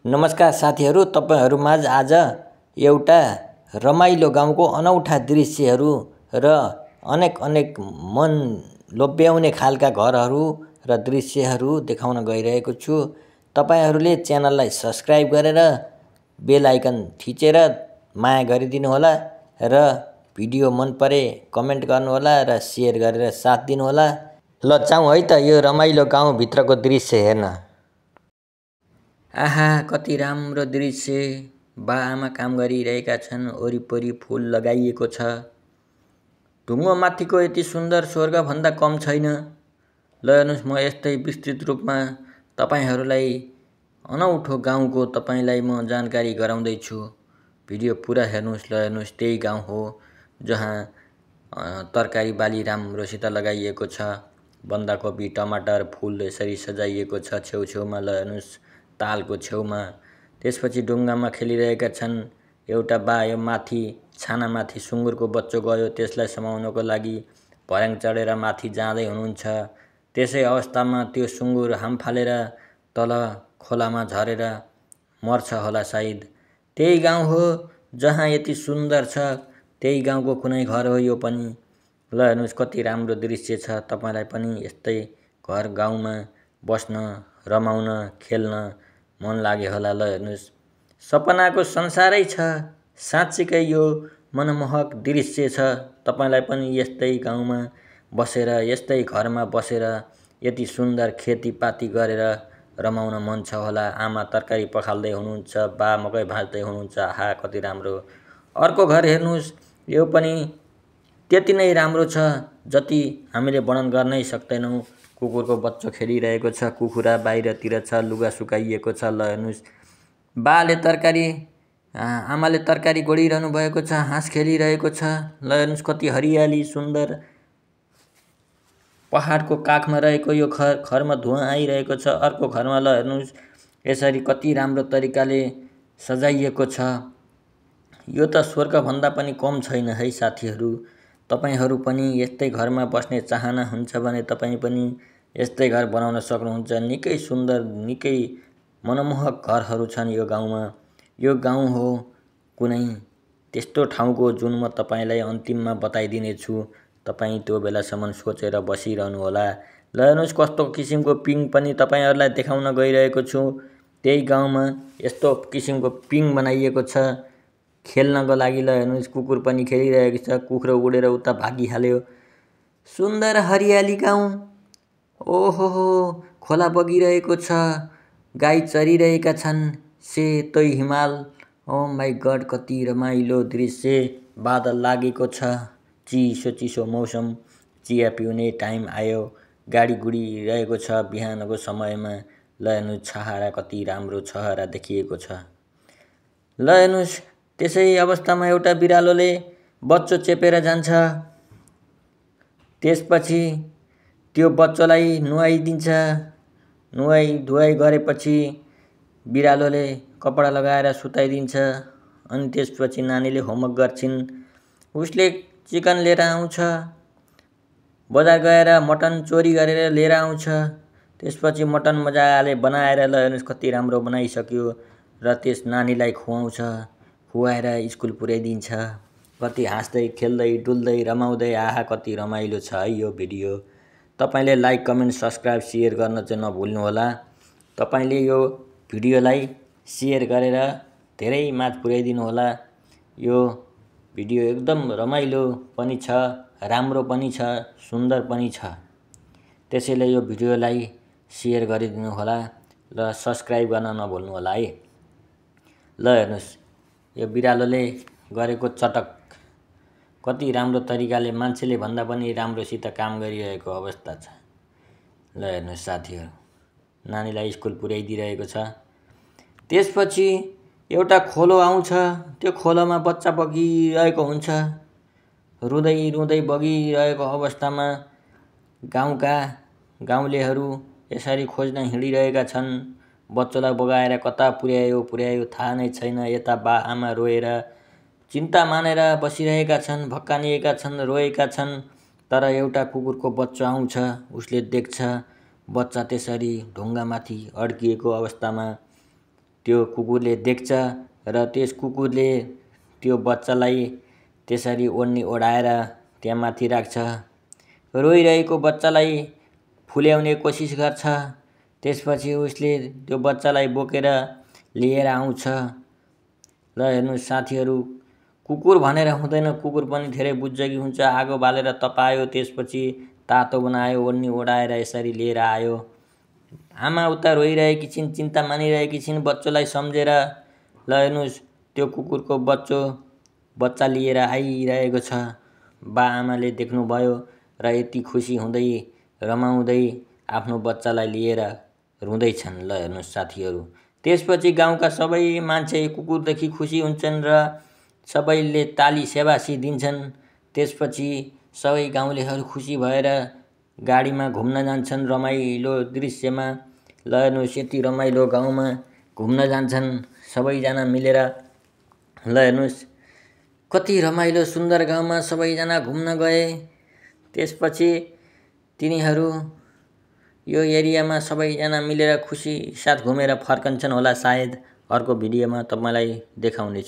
नमस्कार साथीहरू, तपाईहरुमाझ आज एउटा रमाइलो गाउँको अनौठा दृश्यहरू र अनेक मन लोभ्याउने खालका घरहरू र दृश्यहरू देखाउन गइरहेको छु। तपाईहरुले च्यानललाई सब्स्क्राइब गरेर बेल आइकन थिचेर माया गरिदिनु होला र भिडियो मन परे कमेन्ट गर्नु होला र शेयर गरेर साथ दिनु होला। ल जाउँ है त यो रमाइलो गाउँ भित्रको दृश्य हेर्न। आहा, कति राम्रो दृश्य। बा-आमा काम गरिरहेका छन्। वरिपरि फूल लगाइएको छ। ढुङ्गो माथिको यति सुन्दर स्वर्ग भन्दा कम छैन। ल हेर्नुस्, म यस्तै विस्तृत रूपमा तपाईहरुलाई अनौठो गाउँको तपाईलाई म जानकारी गराउँदै छु। भिडियो पुरा हेर्नुस्। ल हेर्नुस्, त्यही गाउँ हो जहाँ तरकारी बाली राम्रोसित लगाइएको छ। बन्दाकोपी, टमाटर, फूल यसरी सजाइएको छ छेउछेउमा। ल हेर्नुस्, तालको छेउमा। त्यसपछि ढुङ्गामा खेलिरहेका छन्। एउटा बा यो माथि छानामाथि सुँगुरको बच्चो गयो, त्यसलाई समाउनको लागि भर्याङ चढेर माथि जाँदै हुनुहुन्छ। त्यसै अवस्थामा त्यो सुँगुर हाम फालेर तल खोलामा झरेर मर्छ होला सायद। त्यही गाउँ हो जहाँ यति सुन्दर छ। त्यही गाउँको कुनै घर हो यो पनि। ल हेर्नुस्, कति राम्रो दृश्य छ। तपाईलाई पनि यस्तै घर गाउँमा बस्न, रमाउन, खेल्न मन लाग्यो होला। ल हेर्नुस्, सपनाको संसारै छ। साँच्चीकै यो मनमोहक दृश्य छ। तपाईलाई पनि यस्तै गाउँमा बसेर, यस्तै घरमा बसेर यति सुन्दर खेतीपाती गरेर रमाउन मन छ होला। आमा तरकारी पखाल्दै हुनुहुन्छ, बा मकै भाँच्दै हुनुहुन्छ। आहा, कति राम्रो। अर्को घर हेर्नुस्, यो पनि त्यति नै राम्रो छ जति हामीले वर्णन गर्नै सक्दैनौँ। कुकुरको बच्चो खेलिरहेको छ। कुखुरा बाहिरतिर छ, लुगा सुकाइएको छ। ल हेर्नुस्, बाले तरकारी आमाले तरकारी गोडिरहनु भएको छ। हाँस खेलिरहेको छ। ल हेर्नुस्, कति हरियाली सुन्दर। पहाडको काखमा रहेको यो घरमा धुवा आइरहेको छ। अर्को घरमा ल हेर्नुस्, यसरी कति राम्रो तरिकाले सजाइएको छ। यो त स्वर्गभन्दा पनि कम छैन है साथीहरू। तपाईहरु पनि यस्तै घरमा बस्ने चाहना हुन्छ भने तपाई पनि यस्तै घर बनाउन सक्नुहुन्छ। निकै सुन्दर, निकै मनमोहक घरहरू छन् यो गाउँमा। यो गाउँ हो कुनै त्यस्तो ठाउँको जुन म तपाईलाई अन्तिममा बताइदिने छु। तपाई त्यो बेलासम्म सोचेर बसिरहनु होला। ल हेर्नुस्, कस्तो किसिमको पिङ पनि तपाईहरुलाई देखाउन गइरहेको छु। त्यही गाउँमा यस्तो किसिमको पिङ बनाइएको छ खेल्नको लागि। ल हेर्नुस्, कुकुर पनि खेलिरहेको छ। कुखुरो उडेर उता भागिहाल्यो। सुन्दर हरियाली गाउँ। ओहो, खोला बगिरहेको छ। गाई चरिरहेका छन्। सेतै हिमाल। ओ माई गड, कति रमाइलो दृश्य। बादल लागेको छ। चिसो चिसो मौसम। चिया पिउने टाइम आयो। गाडी गुडिरहेको छ बिहानको समयमा। ल हेर्नुस्, छहरा कति राम्रो छहरा देखिएको छ। ल हेर्नुस्, त्यसै अवस्थामा एउटा बिरालोले बच्चो चेपेर जान्छ। त्यसपछि त्यो बच्चोलाई नुहाइदिन्छ। नुहाइ धुवाइ गरेपछि बिरालोले कपडा लगाएर सुताइदिन्छ। अनि त्यसपछि नानीले होमवर्क गर्छिन्। उसले चिकन लिएर आउँछ। बजार गएर मटन चोरी गरेर लिएर आउँछ। त्यसपछि मटन मजाले बनाएर, ल हेर्नुस्, कति राम्रो बनाइसक्यो र त्यस नानीलाई खुवाउँछ। खुवाएर स्कुल पुर्याइदिन्छ। कति हाँस्दै खेल्दै डुल्दै रमाउँदै। आहा, कति रमाइलो छ है यो भिडियो। तपाईले लाइक, कमेन्ट, सब्स्क्राइब, शेयर गर्न चाहिँ नभुल्नु होला। तपाईले यो भिडियोलाई शेयर गरेर धेरै माझ पुर्याइदिनु होला। यो भिडियो एकदम रमाइलो पनि छ, राम्रो पनि छ, सुन्दर पनि छ। त्यसैले यो भिडियोलाई शेयर गरिदिनु होला र सब्स्क्राइब गर्न नभुल्नु होला है। ल हेर्नुस्, यो बिरालोले गरेको चटक कति राम्रो तरिकाले मान्छेले भन्दा पनि राम्रोसित काम गरिरहेको अवस्था छ। ल हेर्नुस् साथीहरू, नानीलाई स्कुल पुर्याइदिरहेको छ। त्यसपछि एउटा खोलो आउँछ। त्यो खोलोमा बच्चा बगिरहेको हुन्छ। रुँदै रुँदै बगिरहेको अवस्थामा गाउँका गाउँलेहरू यसरी खोज्न हिँडिरहेका छन्। बच्चोलाई बगाएर कता पुर्यायो थाहा नै छैन। यता बा आमा रोएर चिन्ता मानेर बसिरहेका छन्, भक्कानिएका छन्, रोएका छन्। तर एउटा कुकुरको बच्चो आउँछ। उसले देख्छ बच्चा त्यसरी ढुङ्गामाथि अड्किएको अवस्थामा त्यो कुकुरले देख्छ र त्यस कुकुरले त्यो बच्चालाई त्यसरी ओढ्नी ओढाएर त्यहाँ माथि राख्छ। रोइरहेको बच्चालाई फुल्याउने कोसिस गर्छ। त्यसपछि उसले त्यो बच्चालाई बोकेर लिएर आउँछ। ल हेर्नुहोस् साथीहरू, कुकुर भनेर हुँदैन, कुकुर पनि धेरै बुद्धि हुन्छ। आगो बालेर तपायो, त्यसपछि तातो बनायो, ओढ्नी ओढाएर यसरी लिएर आयो। आमा उता रोइरहेकी छिन्, चिन्ता मानिरहेकी छिन् बच्चोलाई सम्झेर। ल हेर्नुहोस्, त्यो कुकुरको बच्चा लिएर आइरहेको छ। बा आमाले देख्नुभयो र यति खुसी हुँदै रमाउँदै आफ्नो बच्चालाई लिएर रुँदैछन्। ल हेर्नुहोस् साथीहरू, त्यसपछि गाउँका सबै मान्छे कुकुरदेखि खुसी हुन्छन् र सबैले ताली स्याबासी दिन्छन्। त्यसपछि सबै गाउँलेहरू खुसी भएर गाडीमा घुम्न जान्छन् रमाइलो दृश्यमा। ल हेर्नुहोस्, यति रमाइलो गाउँमा घुम्न जान्छन् सबैजना मिलेर। ल हेर्नुहोस्, कति रमाइलो सुन्दर गाउँमा सबैजना घुम्न गए। त्यसपछि तिनीहरू यो एरियामा सबैजना मिलेर खुसी साथ घुमेर फर्कन्छन् होला सायद। अर्को भिडियोमा तपाईँलाई देखाउनेछु।